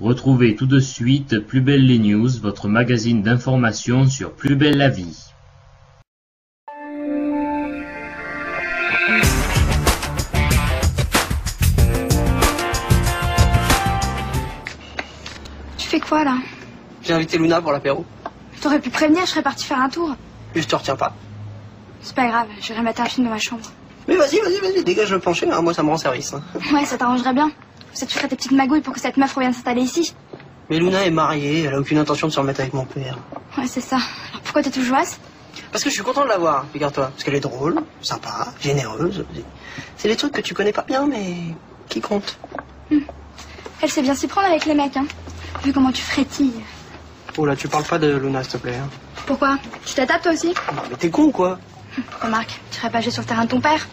Retrouvez tout de suite Plus belle les news, votre magazine d'information sur Plus belle la vie. Tu fais quoi là? J'ai invité Luna pour l'apéro. T'aurais pu prévenir, je serais partie faire un tour. Et je te retiens pas. C'est pas grave, j'irai mettre un film dans ma chambre. Mais vas-y, dégage le plancher, hein, moi ça me rend service. Hein. Ouais, ça t'arrangerait bien. Ça tu ferais tes petites magouilles pour que cette meuf revienne s'installer ici. Mais Luna est mariée, elle a aucune intention de se remettre avec mon père. Ouais, c'est ça. Alors pourquoi t'es tout joyeuse? Parce que je suis content de la voir, figure-toi. Parce qu'elle est drôle, sympa, généreuse. C'est des trucs que tu connais pas bien, mais qui comptent. Elle sait bien s'y prendre avec les mecs, hein. Vu comment tu frétilles. Oh là, tu parles pas de Luna, s'il te plaît. Hein. Pourquoi? Tu t'attapes toi aussi? Non, mais t'es con, quoi. Remarque, tu irais pas jouer sur le terrain de ton père?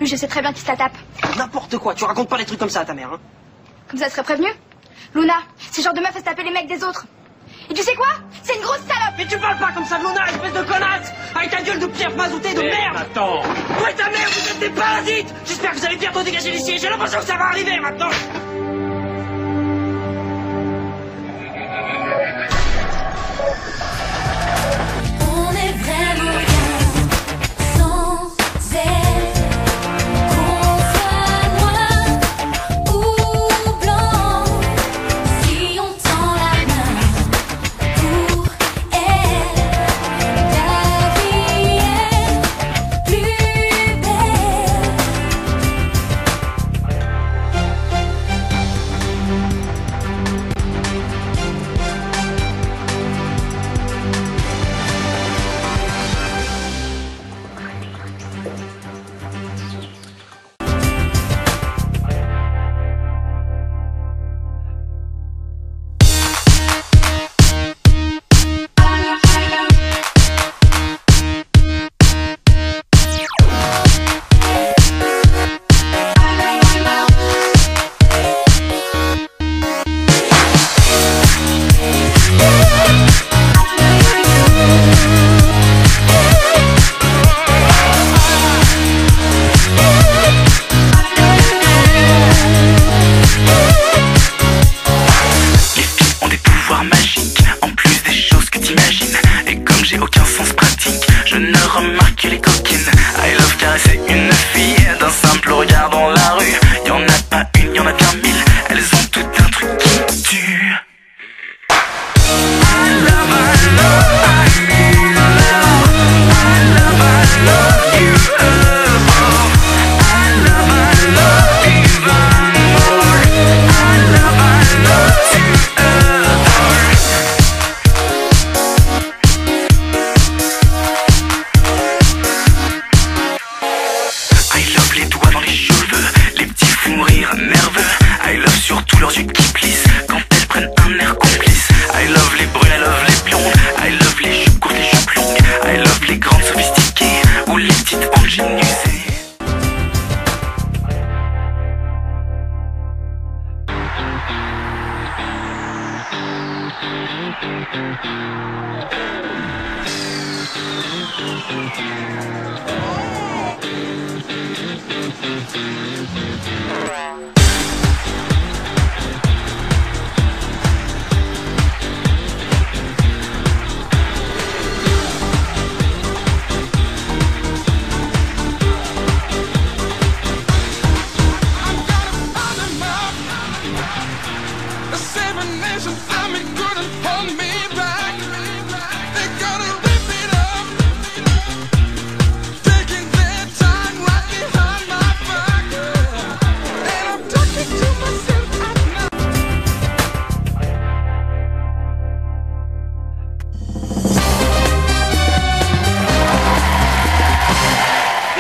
Lui, je sais très bien qu'il se la tape. N'importe quoi, tu racontes pas des trucs comme ça à ta mère, hein. Comme ça serait prévenu? Luna, c'est le genre de meuf à se taper les mecs des autres. Et tu sais quoi? C'est une grosse salope! Mais tu parles pas comme ça de Luna, espèce de connasse! Avec ta gueule de pierre mazoutée de merde! Attends! Où est ta mère? Vous êtes des parasites! J'espère que vous allez bientôt dégager d'ici, j'ai l'impression que ça va arriver maintenant! On est vraiment bien sans elle. Qu'on soit noir ou blanc, si on tend la main pour elle, la vie est plus belle.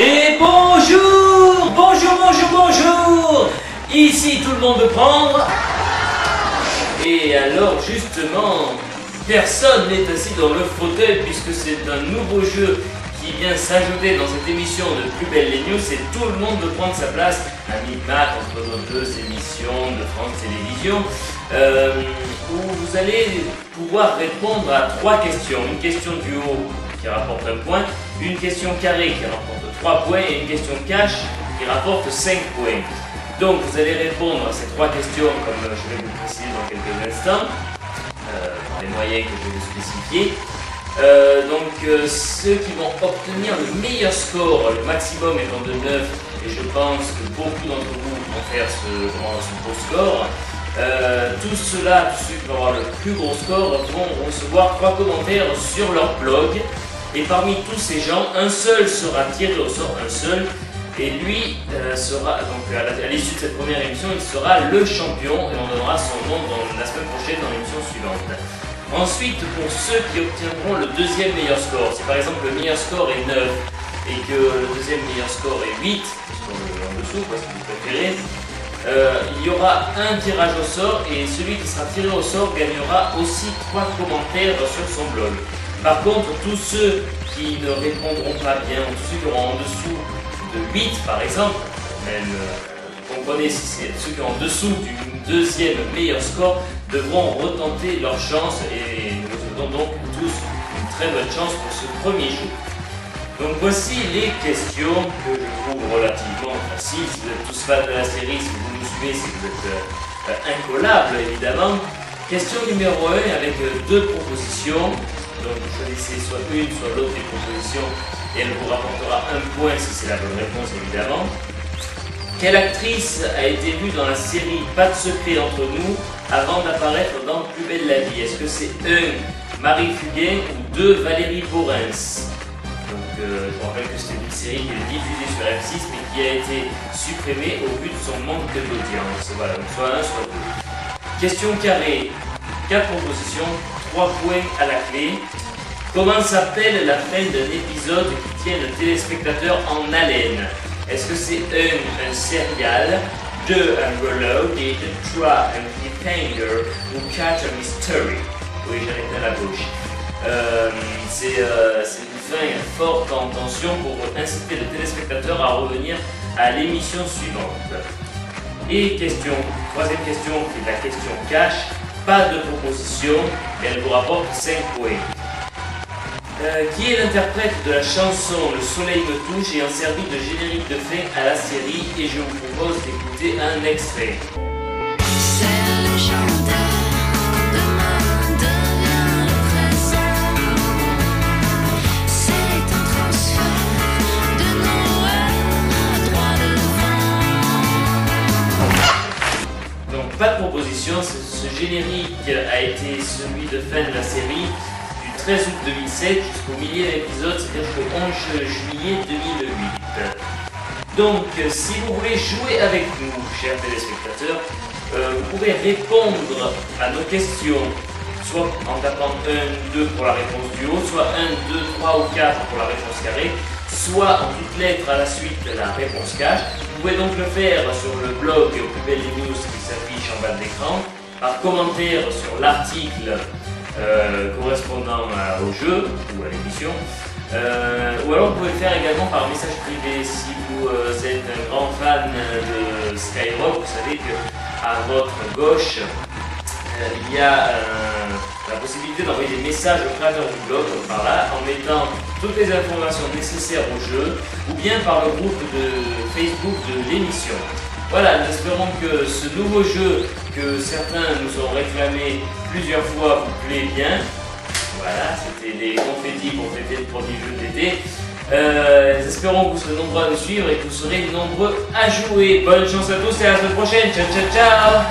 Et bonjour, bonjour. Ici tout le monde veut prendre. Et alors justement, personne n'est assis dans le fauteuil puisque c'est un nouveau jeu qui vient s'ajouter dans cette émission de Plus belle les news. C'est tout le monde veut prendre sa place à mi-match entre nos deux émissions de France Télévisions où vous allez pouvoir répondre à 3 questions. Une question du haut qui rapporte 1 point, une question carrée qui rapporte 3 points et une question cash qui rapporte 5 points. Donc vous allez répondre à ces 3 questions comme je vais vous préciser dans quelques instants, par les moyens que je vais vous spécifier. Ceux qui vont obtenir le meilleur score, le maximum étant de 9, et je pense que beaucoup d'entre vous vont faire ce beau score, tous ceux qui vont avoir le plus gros score vont recevoir 3 commentaires sur leur blog. Et parmi tous ces gens, un seul sera tiré au sort, un seul. Et lui sera, donc à l'issue de cette première émission, il sera le champion et on donnera son nom la semaine prochaine dans l'émission suivante. Ensuite, pour ceux qui obtiendront le deuxième meilleur score, si par exemple le meilleur score est 9 et que le deuxième meilleur score est 8, en dessous, si vous préférez, il y aura un tirage au sort et celui qui sera tiré au sort gagnera aussi 3 commentaires sur son blog. Par contre, tous ceux qui ne répondront pas bien, tous ceux qui auront en dessous de 8 par exemple, même comprenez si c'est ceux qui sont en dessous du deuxième meilleur score devront retenter leur chance et nous vous souhaitons donc tous une très bonne chance pour ce premier jeu. Donc voici les questions que je trouve relativement faciles. Si vous êtes tous fans de la série, si vous nous suivez, si vous êtes incollables évidemment. Question numéro 1 avec 2 propositions. Donc vous choisissez soit une, soit l'autre des propositions et elle vous rapportera un point si c'est la bonne réponse évidemment. Quelle actrice a été vue dans la série Pas de secret entre nous avant d'apparaître dans Plus belle la vie? Est-ce que c'est 1. Marie Fugain ou 2. Valérie Borens? Donc je vous rappelle que c'était une série qui est diffusée sur M6 mais qui a été supprimée au vu de son manque d'audience. Voilà, donc soit 1 soit 2. Question carrée, 4 propositions, 3 points à la clé. Comment s'appelle la fin d'un épisode qui tient le téléspectateur en haleine? Est-ce que c'est 1. Un serial, 2. Un reloaded, 3. Un cliffhanger ou 4. Un mystery? Oui, j'arrête à la bouche. C'est une fin forte en tension pour inciter le téléspectateur à revenir à l'émission suivante. Et troisième question, qui est la question cash. Pas de proposition, mais elle vous rapporte 5 points. Qui est l'interprète de la chanson Le soleil me touche ayant servi de générique de fin à la série? Et je vous propose d'écouter un extrait. C'est le chanteur, demain devient le présent. C'est un transfert de Noël droit devant. Donc pas de proposition, ce générique a été celui de fin de la série. 13 août 2007 jusqu'au millième épisode, c'est-à-dire jusqu'au 11 juillet 2008. Donc, si vous voulez jouer avec nous, chers téléspectateurs, vous pouvez répondre à nos questions, soit en tapant 1, 2 pour la réponse du haut, soit 1, 2, 3 ou 4 pour la réponse carrée, soit en toutes lettres à la suite de la réponse cash. Vous pouvez donc le faire sur le blog Plus belle les news qui s'affiche en bas de l'écran, par commentaire sur l'article correspondant au jeu ou à l'émission, ou alors vous pouvez le faire également par message privé. Si vous êtes un grand fan de Skyrock, vous savez qu'à votre gauche il y a la possibilité d'envoyer des messages au créateur du blog par là en mettant toutes les informations nécessaires au jeu ou bien par le groupe de Facebook de l'émission. Voilà, nous espérons que ce nouveau jeu que certains nous ont réclamé plusieurs fois vous plaît bien. Voilà, c'était des confettis pour fêter le premier jeu d'été. Espérons que vous serez nombreux à nous suivre et que vous serez nombreux à jouer. Bonne chance à tous et à la semaine prochaine. Ciao, ciao, ciao!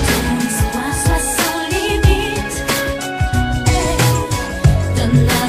Ton espoir soit sans limite, donne-la